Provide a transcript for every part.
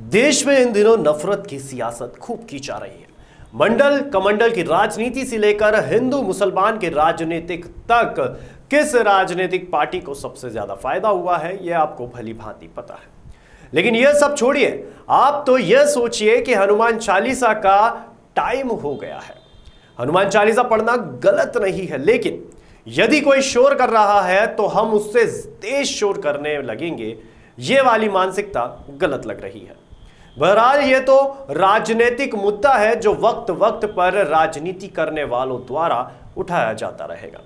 देश में इन दिनों नफरत की सियासत खूब की जा रही है। मंडल कमंडल की राजनीति से लेकर हिंदू मुसलमान के राजनीतिक तक किस राजनीतिक पार्टी को सबसे ज्यादा फायदा हुआ है यह आपको भली भांति पता है। लेकिन यह सब छोड़िए, आप तो यह सोचिए कि हनुमान चालीसा का टाइम हो गया है। हनुमान चालीसा पढ़ना गलत नहीं है, लेकिन यदि कोई शोर कर रहा है तो हम उससे तेज शोर करने लगेंगे, ये वाली मानसिकता गलत लग रही है। बहरहाल ये तो राजनीतिक मुद्दा है जो वक्त वक्त पर राजनीति करने वालों द्वारा उठाया जाता रहेगा।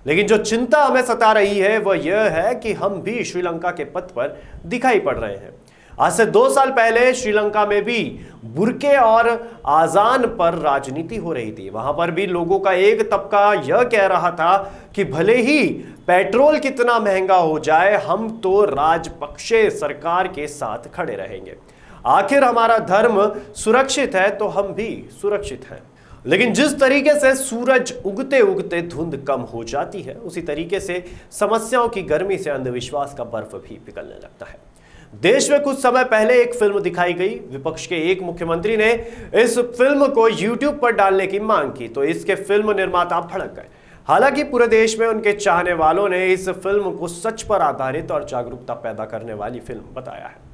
लेकिन जो चिंता हमें सता रही है वह यह है कि हम भी श्रीलंका के पथ पर दिखाई पड़ रहे हैं। आज से 2 साल पहले श्रीलंका में भी बुर्के और आजान पर राजनीति हो रही थी। वहां पर भी लोगों का एक तबका यह कह रहा था कि भले ही पेट्रोल कितना महंगा हो जाए, हम तो राजपक्षे सरकार के साथ खड़े रहेंगे। आखिर हमारा धर्म सुरक्षित है तो हम भी सुरक्षित हैं। लेकिन जिस तरीके से सूरज उगते उगते धुंध कम हो जाती है, उसी तरीके से समस्याओं की गर्मी से अंधविश्वास का बर्फ भी पिघलने लगता है। देश में कुछ समय पहले एक फिल्म दिखाई गई। विपक्ष के एक मुख्यमंत्री ने इस फिल्म को YouTube पर डालने की मांग की तो इसके फिल्म निर्माता भड़क गए। हालांकि पूरे देश में उनके चाहने वालों ने इस फिल्म को सच पर आधारित और जागरूकता पैदा करने वाली फिल्म बताया है।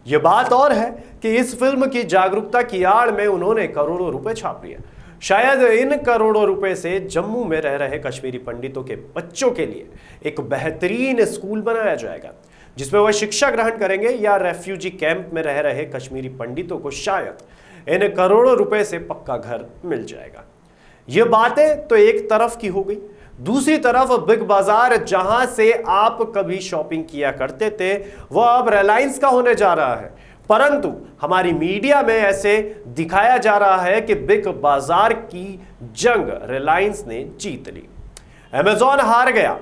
यह बात और है कि इस फिल्म की जागरूकता की आड़ में उन्होंने करोड़ों रुपए छाप लिए। शायद इन करोड़ों रुपए से जम्मू में रह रहे कश्मीरी पंडितों के बच्चों के लिए एक बेहतरीन स्कूल बनाया जाएगा जिसमें वह शिक्षा ग्रहण करेंगे, या रेफ्यूजी कैंप में रह रहे कश्मीरी पंडितों को शायद इन करोड़ों रुपए से पक्का घर मिल जाएगा। ये बातें तो एक तरफ की हो गई। दूसरी तरफ बिग बाजार, जहां से आप कभी शॉपिंग किया करते थे, वह अब रिलायंस का होने जा रहा है। परंतु हमारी मीडिया में ऐसे दिखाया जा रहा है कि बिग बाजार की जंग रिलायंस ने जीत ली। अमेजॉन हार गया,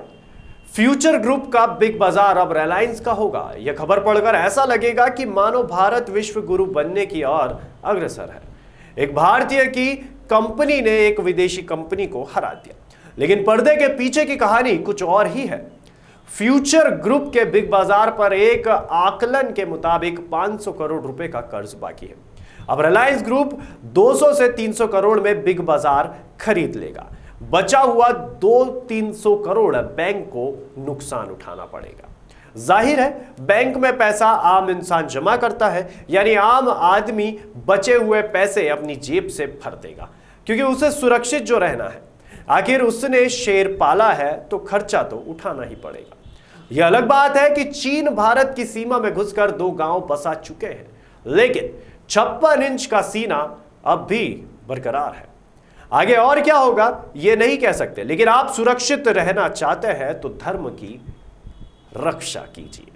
फ्यूचर ग्रुप का बिग बाजार अब रिलायंस का होगा। यह खबर पढ़कर ऐसा लगेगा कि मानो भारत विश्व गुरु बनने की ओर अग्रसर है। एक भारतीय की कंपनी ने एक विदेशी कंपनी को हरा दिया, लेकिन पर्दे के पीछे की कहानी कुछ और ही है। फ्यूचर ग्रुप के बिग बाजार पर एक आकलन के मुताबिक 500 करोड़ रुपए का कर्ज बाकी है। अब रिलायंस ग्रुप 200 से 300 करोड़ में बिग बाजार खरीद लेगा। बचा हुआ 200-300 करोड़ बैंक को नुकसान उठाना पड़ेगा। जाहिर है, बैंक में पैसा आम इंसान जमा करता है, यानी आम आदमी बचे हुए पैसे अपनी जेब से भर देगा, क्योंकि उसे सुरक्षित जो रहना है। आखिर उसने शेर पाला है तो खर्चा तो उठाना ही पड़ेगा। यह अलग बात है कि चीन भारत की सीमा में घुसकर 2 गांव बसा चुके हैं, लेकिन 56 इंच का सीना अब भी बरकरार है। आगे और क्या होगा यह नहीं कह सकते, लेकिन आप सुरक्षित रहना चाहते हैं तो धर्म की रक्षा कीजिए।